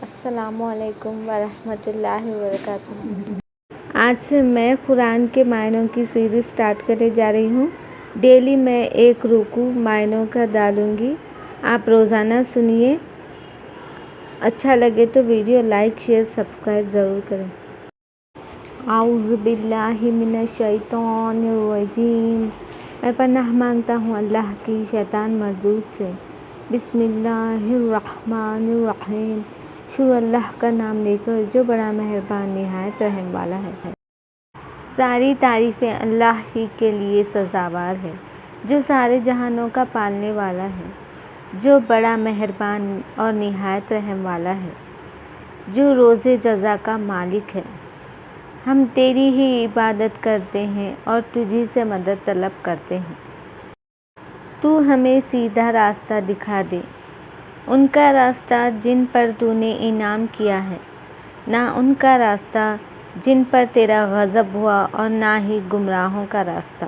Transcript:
السلام علیکم ورحمۃ اللہ وبرکاتہ۔ آج سے میں قرآن کے معنوں کی سیریز سٹارٹ کرنے جا رہی ہوں۔ ڈیلی میں ایک رکوع معنوں کا ڈالوں گی، آپ روزانہ سنیے۔ اچھا لگے تو ویڈیو لائک شیئر سبسکرائب ضرور کریں۔ اعوذ باللہ من الشیطان الرجیم۔ میں پناہ مانگتا ہوں اللہ کی شیطان مردود سے۔ بسم اللہ الرحمن الرحیم۔ شروع اللہ کا نام لے کر جو بڑا مہربان نہایت رحم والا ہے۔ ساری تعریفیں اللہ ہی کے لیے سزاوار ہے جو سارے جہانوں کا پالنے والا ہے، جو بڑا مہربان اور نہایت رحم والا ہے، جو روز جزا کا مالک ہے۔ ہم تیری ہی عبادت کرتے ہیں اور تجھی سے مدد طلب کرتے ہیں۔ تو ہمیں سیدھا راستہ دکھا دے، ان کا راستہ جن پر تو نے انعام کیا ہے، نہ ان کا راستہ جن پر تیرا غضب ہوا اور نہ ہی گمراہوں کا راستہ۔